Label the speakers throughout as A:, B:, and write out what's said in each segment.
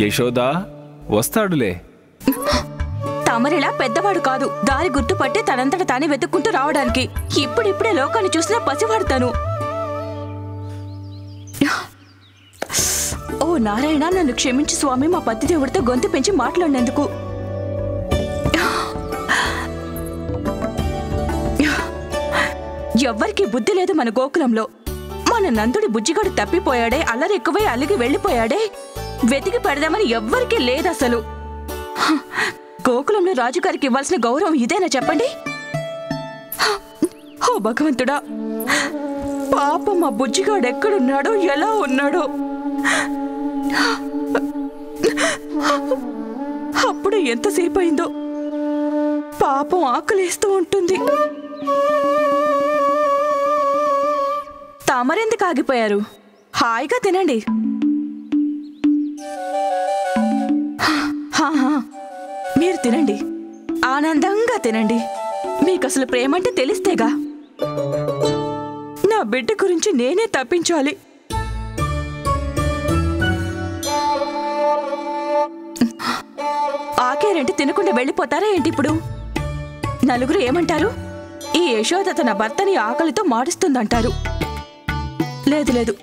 A: యశోదా వస్తాడులే.
B: తమరిలా పెద్దవాడు కాదు, దారి గుర్తుపట్టి తనంతట తానే వెతుక్కుంటూ రావడానికి. ఇప్పుడిప్పుడే లోకాన్ని చూసినా పసివాడతాను. ఓ నారాయణ, నన్ను క్షమించి స్వామి, మా పతిదేవుడితో గొంతు పెంచి మాట్లాడినందుకు. ఎవ్వరికి బుద్ధి లేదు మన గోకులంలో. మన నందుడి బుజ్జిగాడు తప్పిపోయాడే, అల్లరెక్కువై అలిగి వెళ్ళిపోయాడే, వెతికి పెడదామని ఎవ్వరికీ లేదసలు. గోకులంలో రాజుగారికి ఇవ్వాల్సిన గౌరవం ఇదేనా చెప్పండి? ఓ భగవంతుడా, పాపం మా బుజ్జిగాడు ఎక్కడున్నాడో, ఎలా ఉన్నాడో. అప్పుడు ఎంతసేపు అయిందో. పాపం ఆకలేస్తూ ఉంటుంది. తమరెందుకు ఆగిపోయారు? హాయిగా తినండి. మీరు తినండి, ఆనందంగా తినండి. మీకు అసలు ప్రేమంటే తెలిస్తేగా. నా బిడ్డ గురించి నేనే తప్పించాలి. ఆకేరేంటి, తినకుండా వెళ్ళిపోతారా ఏంటి ఇప్పుడు? నలుగురు ఏమంటారు? ఈ యశోద తన భర్తని ఆకలితో మారుస్తుందంటారు. లేదు లేదు,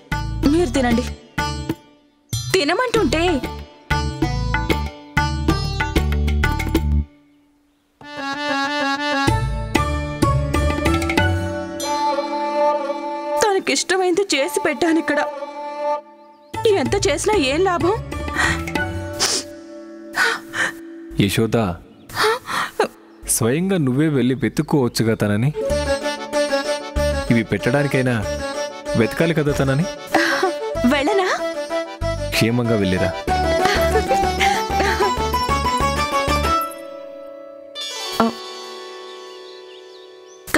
B: మీరు తినండి. తినమంటుంటే తనకిష్టమైంది చేసి పెట్టాను ఇక్కడ. ఎంత చేసినా ఏం లాభం?
A: యశోదా, స్వయంగా నువ్వే వెళ్ళి వెతుక్కోవచ్చుగా తనని. ఇవి పెట్టడానికైనా వెతకాలి కదా తనని.
B: వెళ్ళనా?
A: క్షేమంగా వెళ్ళిరా.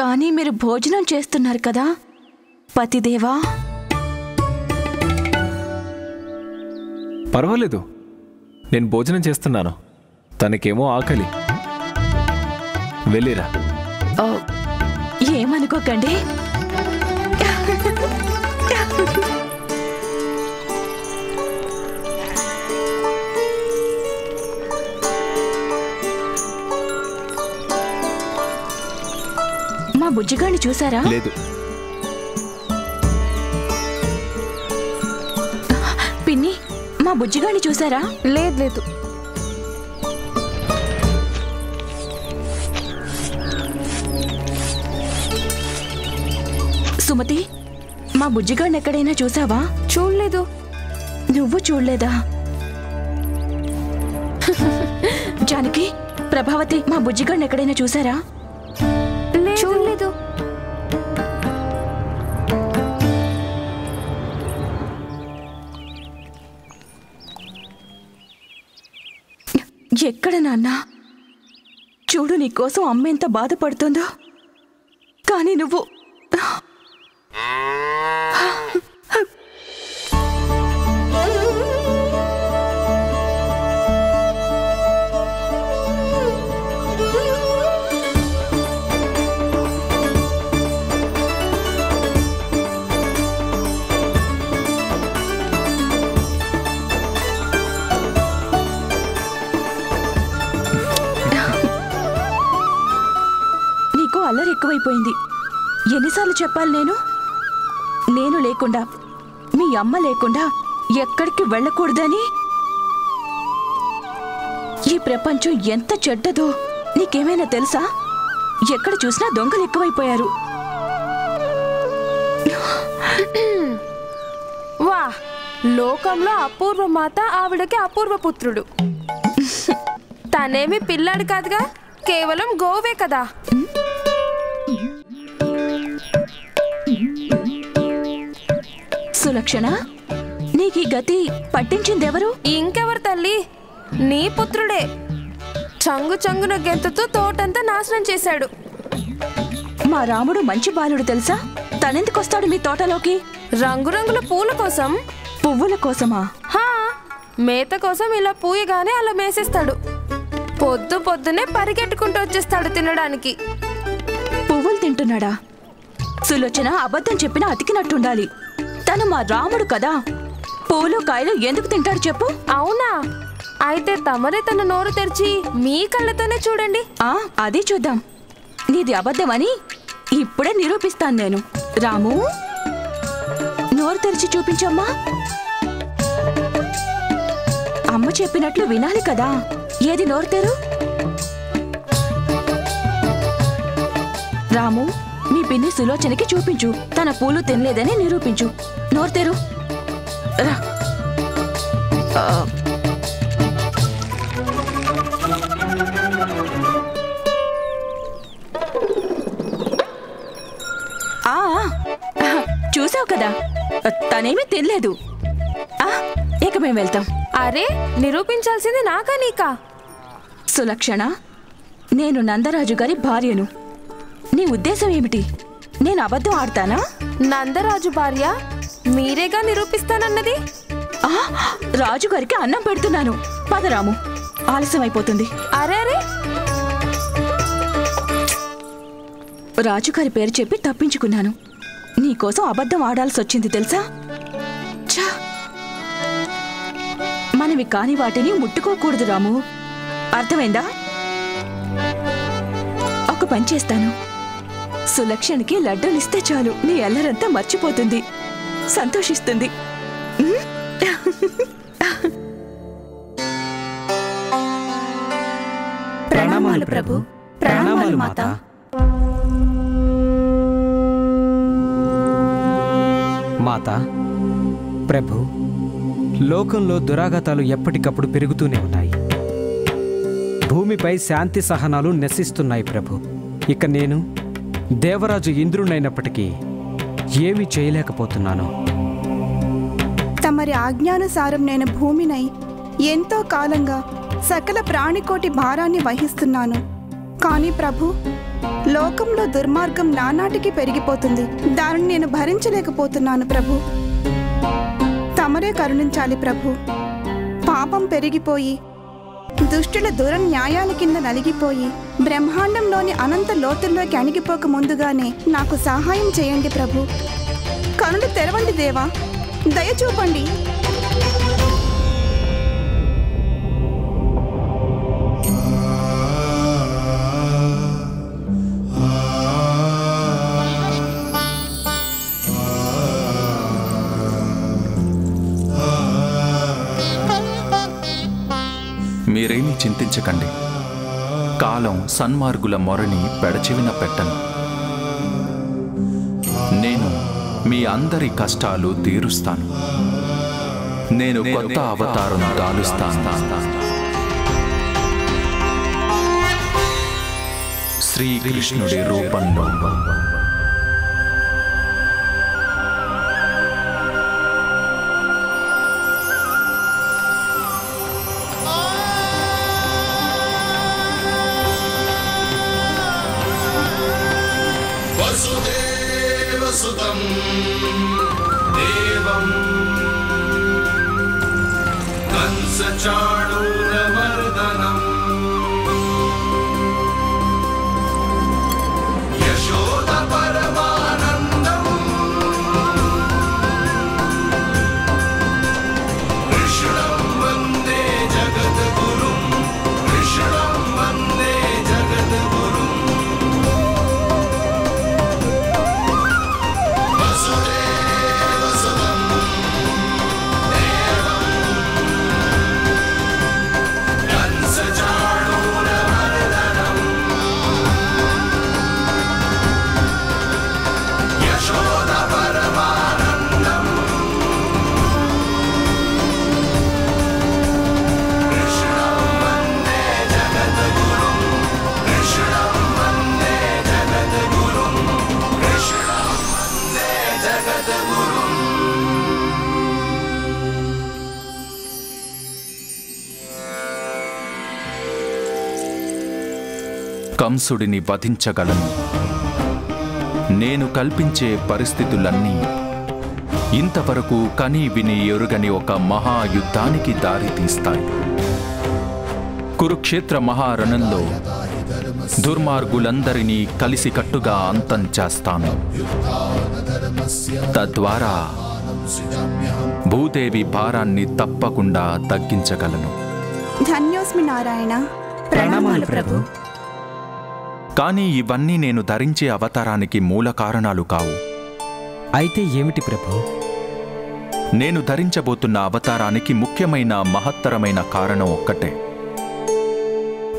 B: కానీ మీరు భోజనం చేస్తున్నారు కదా పతిదేవా.
A: పర్వాలేదు, నేను భోజనం చేస్తున్నాను. తనకేమో ఆకలి. వెళ్ళిరా.
B: ఏమనుకోకండి. మా బుజ్జిగాడిని చూసారా?
A: లేదు.
B: పిన్ని, మా బుజ్జిగాడిని చూసారా?
C: లేదు లేదు.
B: సుమతి, మా బుజ్జిగాడిని ఎక్కడైనా చూసావా?
C: చూడలేదు.
B: నువ్వు చూడలేదా? జానకి, ప్రభావతి, మా బుజ్జిగాడిని ఎక్కడైనా చూసారా?
C: చూడలేదు.
B: ఎక్కడ నాన్న? చూడు, నీకోసం అమ్మ ఎంత బాధపడుతుందో. కానీ నువ్వు అల్లరి ఎక్కువైపోయింది. ఎన్నిసార్లు చెప్పాలి నేను లేకుండా, మీ అమ్మ లేకుండా ఎక్కడికి వెళ్ళకూడదని. ఈ ప్రపంచం ఎంత చెడ్డదో నీకేమైనా తెలుసా? ఎక్కడ చూసినా దొంగలు ఎక్కువైపోయారు.
C: వా, లోకంలో అపూర్వ మాత, ఆవిడకి అపూర్వ పుత్రుడు. తనేమి పిల్లాడు కాదుగా, కేవలం గోవే కదా.
B: సులక్షణ, నీకీ గతి పట్టించిందెవరు?
C: ఇంకెవరు తల్లి, నీ పుత్రుడే. చంగు చంగున గెంతుతూ తోటంతా నాశనం చేశాడు.
B: మా రాముడు మంచి బాలుడు తెలుసా? తనెందుకొస్తాడు మీ తోటలోకి?
C: రంగురంగుల పూల కోసం.
B: పువ్వుల కోసమా?
C: మేత కోసం ఇలా పూయగానే అలా మేసేస్తాడు. పొద్దు పొద్దునే పరిగెట్టుకుంటూ వచ్చేస్తాడు తినడానికి.
B: పువ్వులు తింటున్నాడా? సులోచన, అబద్ధం చెప్పినా అతికినట్టుండాలి. తను మా రాముడు కదా, పూలు కాయలు ఎందుకు తింటాడు చెప్పు?
C: అవునా? అయితే తమరే తన నోరు తెరిచి మీ కళ్ళతోనే చూడండి.
B: అది చూద్దాం. నీది అబద్ధమని ఇప్పుడే నిరూపిస్తాను నేను. రాము, నోరు తెరిచి చూపించమ్మా. అమ్మ చెప్పినట్లు వినాలి కదా. ఏది నోరు తెరు. రాము, మీ పిన్ని సులోచనకి చూపించు. తన పూలు తినలేదని నిరూపించు. నోరు తెరు. రా. చూసావు కదా, తనేమీ తినలేదు. ఇక మేము వెళ్తాం.
C: అరే, నిరూపించాల్సింది నాకా నీకా?
B: సులక్షణ, నేను నందరాజు గారి భార్యను. నీ ఉద్దేశం ఏమిటి? నేను అబద్ధం ఆడతానా?
C: నందరాజు భార్య మీరేగా నిరూపిస్తానన్నది.
B: రాజుగారికి అన్నం పెడుతున్నాను. పదరాము, ఆలస్యం అయిపోతుంది.
C: అరే అరే,
B: రాజుగారి పేరు చెప్పి తప్పించుకున్నాను. నీకోసం అబద్ధం ఆడాల్సి వచ్చింది తెలుసా? మనవి కాని వాటిని ముట్టుకోకూడదు రాము, అర్థమైందా? ఒక పని చేస్తాను. సులక్షణకి లడ్డూలిస్తే చాలు, నీ అల్లరంతా మర్చిపోతుంది, సంతోషిస్తుంది.
D: ప్రణామాలు ప్రభు. ప్రణామాలు మాత. మాత, ప్రభు, లోకంలో దురాఘాతాలు ఎప్పటికప్పుడు పెరుగుతూనే ఉన్నాయి. భూమిపై శాంతి సహనాలు నశిస్తున్నాయి ప్రభు. ఇక నేను దేవరాజు ఇంద్రునైనప్పటికీ ఏమీ చేయలేకపోతున్నాను.
E: తమరి ఆజ్ఞానుసారం నేను భూమినై ఎంతో కాలంగా సకల ప్రాణికోటి భారాన్ని వహిస్తున్నాను. కానీ ప్రభు, లోకంలో దుర్మార్గం నానాటికి పెరిగిపోతుంది. దానిని నేను భరించలేకపోతున్నాను ప్రభు. తమరే కరుణించాలి ప్రభు. పాపం పెరిగిపోయి దుష్టుల దురన్యాయాల కింద నలిగిపోయి బ్రహ్మాండంలోని అనంత లోతుల్లోకి అణిగిపోక ముందుగానే నాకు సహాయం చేయండి ప్రభు. కనులు తెరవండి దేవా, దయ చూపండి.
F: మీరేమీ చింతించకండి. కాలం సన్మార్గుల మొరని పెడచెవిన పెట్టను. నేను మీ అందరి కష్టాలు తీరుస్తాను. నేను కొత్త అవతారం దాలుస్తాను. శ్రీకృష్ణుడి రూపంలో.
G: వసుదేవసుతం దేవం కంసచాణూరమర్దనం యశోద పరమానందం కృష్ణం వందే జగద్గురుం. కృష్ణం వందే జగద్గురుం.
F: కంసుడిని వధించగలను. నేను కల్పించే పరిస్థితులన్నీ ఇంతవరకు కని విని ఎరుగని ఒక మహాయుద్ధానికి దారితీస్తాయి. కురుక్షేత్ర మహారణంలో దుర్మార్గులందరినీ కలిసికట్టుగా అంతం చేస్తాను. తద్వారా భూదేవి భారాన్ని తప్పకుండా తగ్గించగలను.
E: ధన్యోస్మి నారాయణ.
D: ప్రణామాలు ప్రభు.
F: కానీ ఇవన్నీ నేను ధరించే అవతారానికి మూల కారణాలు కావు.
D: అయితే ఏమిటి ప్రభు?
F: నేను ధరించబోతున్న అవతారానికి ముఖ్యమైన మహత్తరమైన కారణం ఒక్కటే.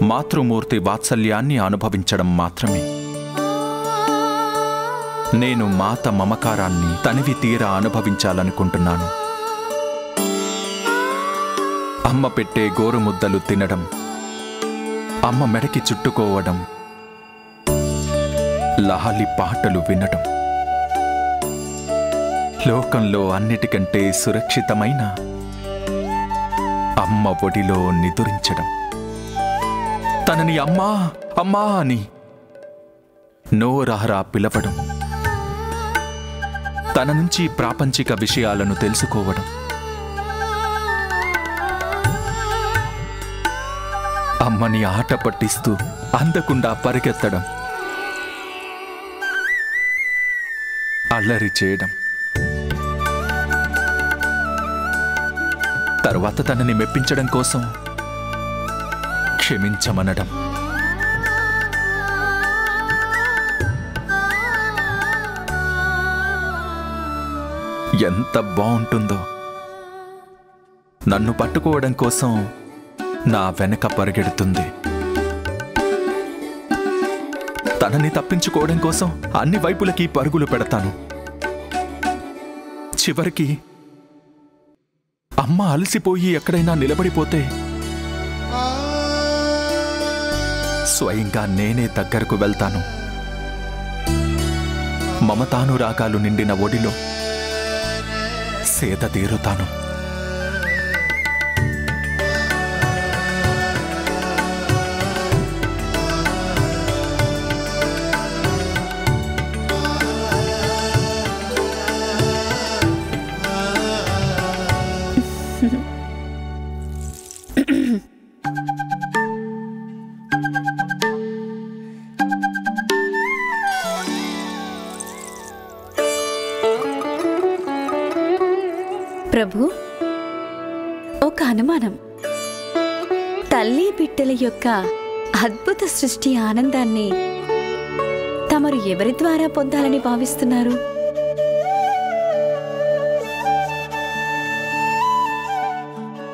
F: మాతృమూర్తి వాత్సల్యాన్ని అనుభవించడం మాత్రమే. నేను మాత మమకారాన్ని తనివి తీరా అనుభవించాలనుకుంటున్నాను. అమ్మ పెట్టే గోరుముద్దలు తినడం, అమ్మ మెడకి చుట్టుకోవడం, లాలి పాటలు వినడం, లోకంలో అన్నిటికంటే సురక్షితమైన అమ్మ ఒడిలో నిదురించడం, తనని అమ్మా అమ్మా అని నోరారా పిలవడం, తన నుంచి ప్రాపంచిక విషయాలను తెలుసుకోవడం, అమ్మని ఆట పట్టిస్తూ అందకుండా పరిగెత్తడం, అల్లరి చేయడం, తరువాత తనని మెప్పించడం కోసం క్షమించమనడం. ఎంత బాగుంటుందో. నన్ను పట్టుకోవడం కోసం నా వెనక పరిగెడుతుంది. తనని తప్పించుకోవడం కోసం అన్ని వైపులకి పరుగులు పెడతాను. చివరికి అమ్మ అలసిపోయి ఎక్కడైనా నిలబడిపోతే స్వయంగా నేనే దగ్గరకు వెళ్తాను. మమతానురాగాలు నిండిన ఒడిలో సేద తీరుతాను.
H: ప్రభు, ఒక అనుమానం. తల్లి బిడ్డల యొక్క అద్భుత సృష్టి ఆనందాన్ని తమరు ఎవరి ద్వారా పొందాలని భావిస్తున్నారు?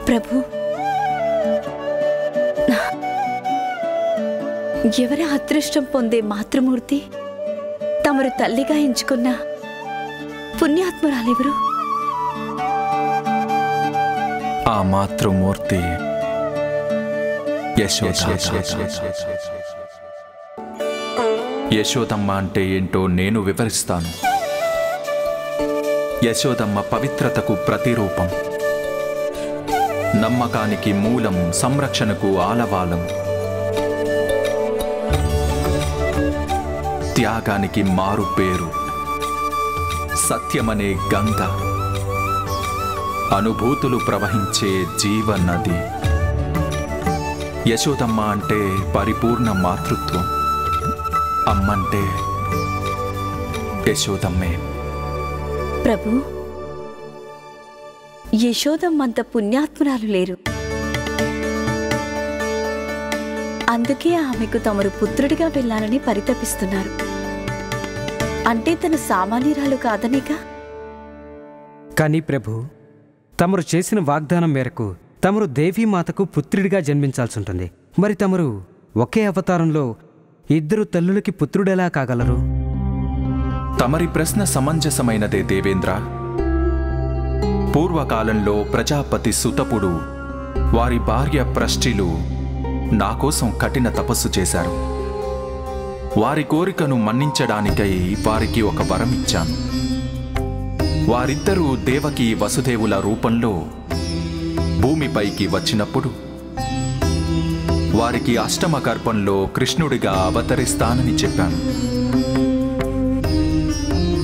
H: ప్రభు, ఎవరి అదృష్టం పొందే మాతృమూర్తి తమరు తల్లిగా ఎంచుకున్న పుణ్యాత్మురాలెవరు?
F: ఆ మాతృమూర్తి యశోదమ్మ అంటే ఏంటో నేను వివరిస్తాను. యశోదమ్మ పవిత్రతకు ప్రతిరూపం, నమ్మకానికి మూలం, సంరక్షణకు ఆలవాలం, త్యాగానికి మారు పేరు, సత్యమనే గంగ, అనుభూతులు ప్రవహించే జీవనది. యశోదమ్మ అంటే పరిపూర్ణ మాతృత్వం. అమ్మంటే యశోదమ్మే.
H: ప్రభు, యశోదమ్మంత పుణ్యాత్మురాలు లేరు. అందుకే ఆమెకు తమరు పుత్రుడిగా వెళ్ళాలని పరితపిస్తున్నారు. అంటే తను సామాన్యురాలు కాదనేగా?
D: కానీ ప్రభు, తమరు చేసిన వాగ్దానం మేరకు తమరు దేవీమాతకు పుత్రుడిగా జన్మించాల్సి ఉంటుంది. మరి తమరు ఒకే అవతారంలో ఇద్దరు తల్లులకి పుత్రుడెలా కాగలరు?
F: తమరి ప్రశ్న సమంజసమైనదే దేవేంద్ర. పూర్వకాలంలో ప్రజాపతి సుతపుడు వారి భార్య ప్రష్టిలు నా కోసం కఠిన తపస్సు చేశారు. వారి కోరికను మన్నించడానికై వారికి ఒక వరం ఇచ్చాను. వారిద్దరూ దేవకి వసుదేవుల రూపంలో భూమిపైకి వచ్చినప్పుడు వారికి అష్టమ గర్భంలో కృష్ణుడిగా అవతరిస్తానని చెప్పాను.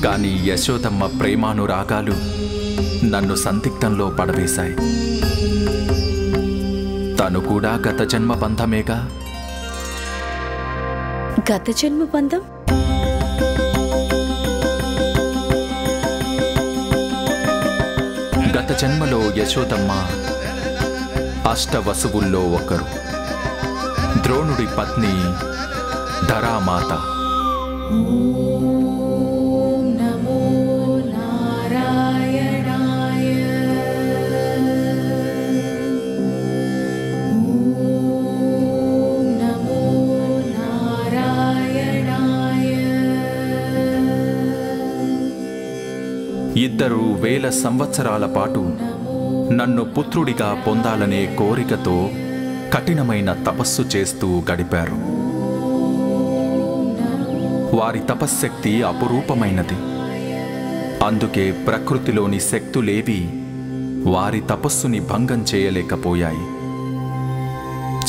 F: కానీ యశోదమ్మ ప్రేమానురాగాలు నన్ను సందిగ్ధంలో పడవేశాయి. తను కూడా గత జన్మ బంధమేగా.
H: గత జన్మ బంధం?
F: గత జన్మలో యశోదమ్మ అష్టవసువుల్లో ఒకరు, ద్రోణుడి పత్ని ధరామాత. ఇద్దరు 1000 సంవత్సరాల పాటు నన్ను పుత్రుడిగా పొందాలనే కోరికతో కఠినమైన తపస్సు చేస్తూ గడిపారు. వారి తపశ్శక్తి అపురూపమైనది. అందుకే ప్రకృతిలోని శక్తులేవి వారి తపస్సుని భంగం చేయలేకపోయాయి.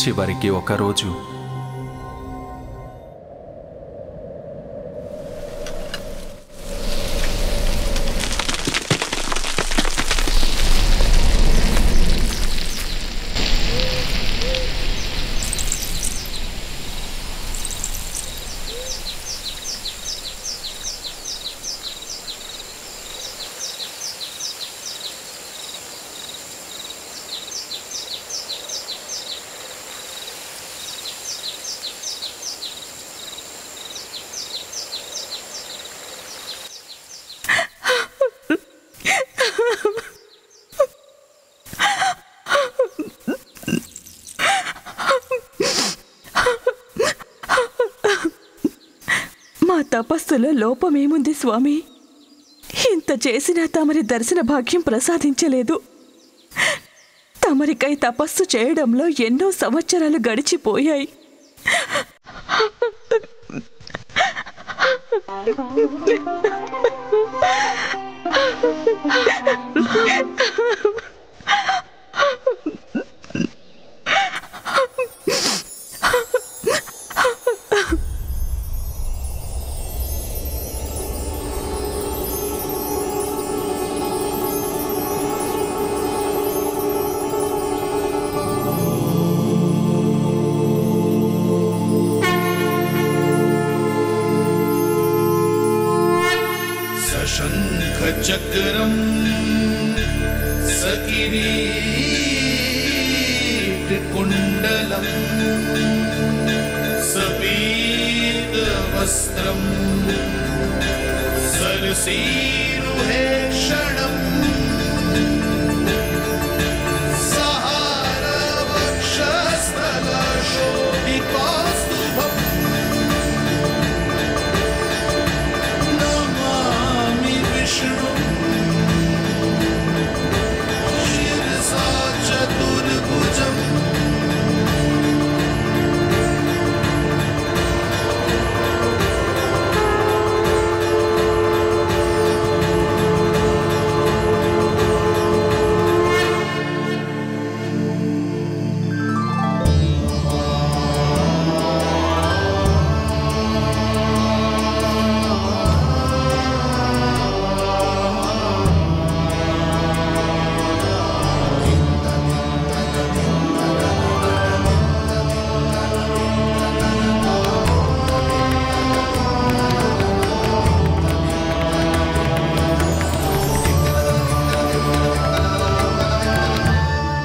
F: చివరికి ఒకరోజు
B: తపస్సులో లోపమేముంది స్వామి? ఇంత చేసినా తమరి దర్శన భాగ్యం ప్రసాదించలేదు. తమరికై తపస్సు చేయడంలో ఎన్నో సంవత్సరాలు గడిచిపోయాయి.
G: चक्रम सकिरीट कुंडलम सपीत वस्त्रम सरसीरुहे क्षणम सहार वक्षस्थल शोभिकास्तुभम नमामि विष्णु चतुर्भुजम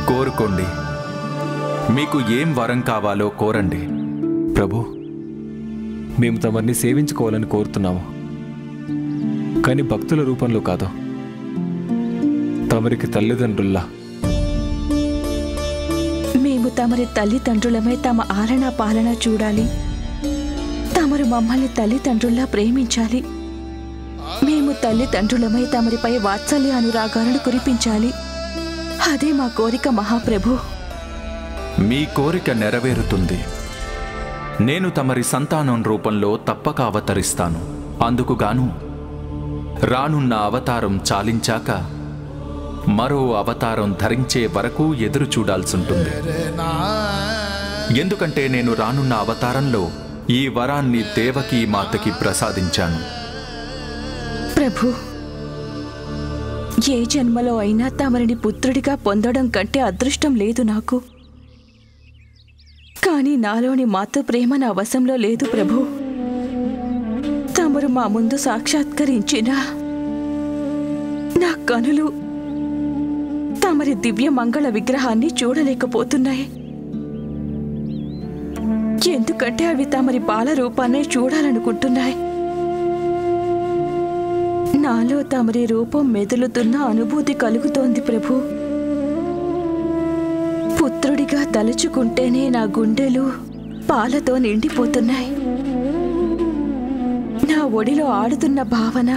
F: కోరుకోండి. మీకు ఏం వరం కావాలో కోరండి.
A: ప్రభు, మేము తమరిని సేవించుకోవాలని కోరుతున్నాము, కానీ భక్తుల రూపంలో కాదు, తమరికి తల్లిదండ్రుల్లా.
B: మేము తమరి తల్లిదండ్రులమై తమ ఆలనా పాలన చూడాలి. తమరు మమ్మల్ని తల్లిదండ్రుల్లా ప్రేమించాలి. మేము తల్లిదండ్రులమై తమరిపై వాత్సల్య అనురాగాలను కురిపించాలి. అదే మా కోరిక మహాప్రభు.
F: మీ కోరిక నెరవేరుతుంది. నేను తమరి సంతానం రూపంలో తప్పక అవతరిస్తాను. అందుకుగాను రానున్న అవతారం చాలించాక మరో అవతారం ధరించే వరకు ఎదురు చూడాల్సుంటుంది. ఎందుకంటే నేను రానున్న అవతారంలో ఈ వరాన్ని దేవకీ మాతకి ప్రసాదించాను.
B: ప్రభు, ఏ జన్మలో అయినా తమరిని పుత్రుడిగా పొందడం కంటే అదృష్టం లేదు నాకు. కానీ నాలోని మాతృ ప్రేమ నా వశంలో లేదు ప్రభు. తమరు మా ముందు సాక్షాత్కరించిన నా కనులు తమరి తమరి దివ్య మంగళ విగ్రహాన్ని చూడలేకపోతున్నాయి. ఎందుకంటే అవి తమరి బాల రూపాన్నే చూడాలనుకుంటున్నాయి. నాలో తమరి రూపం మెదులుతున్న అనుభూతి కలుగుతోంది ప్రభు. పుత్రుడిగా తలుచుకుంటేనే నా గుండెలు పాలతో నిండిపోతున్నాయి. నా ఒడిలో ఆడుతున్న భావన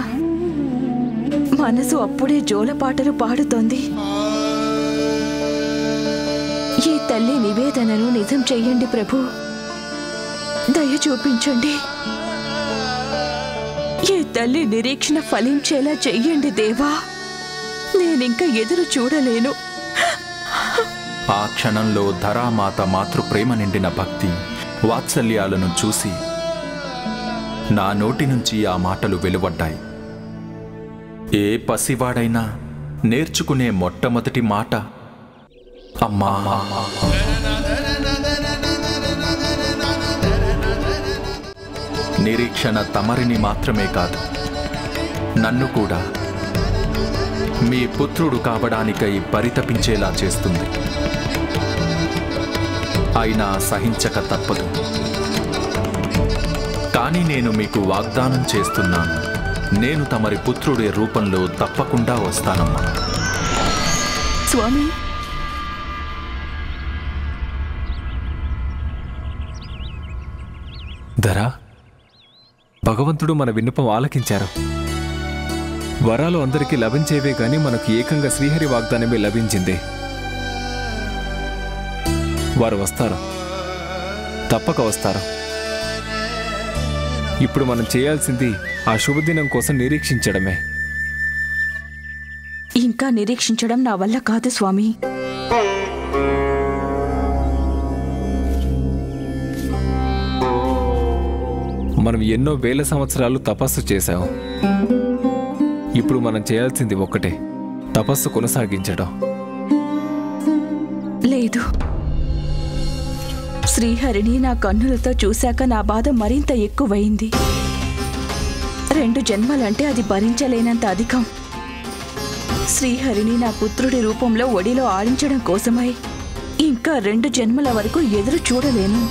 B: మనసు అప్పుడే జోలపాటలు పాడుతోంది. ఈ తల్లి నివేదనను నిజం చెయ్యండి ప్రభు. దయ చూపించండి. ఈ తల్లి నిరీక్షణ ఫలించేలా చెయ్యండి దేవా. నేనింక ఎదురు చూడలేను.
F: ఆ క్షణంలో ధరామాత మాతృప్రేమ నిండిన భక్తి వాత్సల్యాలను చూసి నా నోటి నుంచి ఆ మాటలు వెలువడ్డాయి. ఏ పసివాడైనా నేర్చుకునే మొట్టమొదటి మాట అమ్మా. నిరీక్షణ తమరిని మాత్రమే కాదు, నన్ను కూడా మీ పుత్రుడు కావడానికై పరితపించేలా చేస్తుంది. అయినా సహించక తప్పదు. కానీ నేను మీకు వాగ్దానం చేస్తున్నాను, నేను తమరి పుత్రుడి రూపంలో తప్పకుండా వస్తానమ్మా.
B: స్వామి,
A: ధరా, భగవంతుడు మన విన్నపం ఆలకించారు. వరాలు అందరికీ లభించేవే గాని మనకు ఏకంగా శ్రీహరి వాగ్దానమే లభించింది. వారు వస్తారు, తప్పక వస్తారు. ఇప్పుడు మనం చేయాల్సింది ఆ శుభదినం కోసం నిరీక్షించడమే.
B: ఇంకా నిరీక్షించడం నా వల్ల కాదు స్వామి.
A: మనం ఎన్నో వేల సంవత్సరాలు తపస్సు చేశాం. ఇప్పుడు మనం చేయాల్సింది ఒక్కటే, తపస్సు కొనసాగించడం.
B: లేదు, శ్రీహరిని నా కన్నులతో చూశాక నా బాధ మరింత ఎక్కువైంది. 2 జన్మలంటే అది భరించలేనంత అధికం. శ్రీహరిని నా పుత్రుడి రూపంలో ఒడిలో ఆడించడం కోసమై ఇంకా 2 జన్మల వరకు ఎదురు చూడలేను.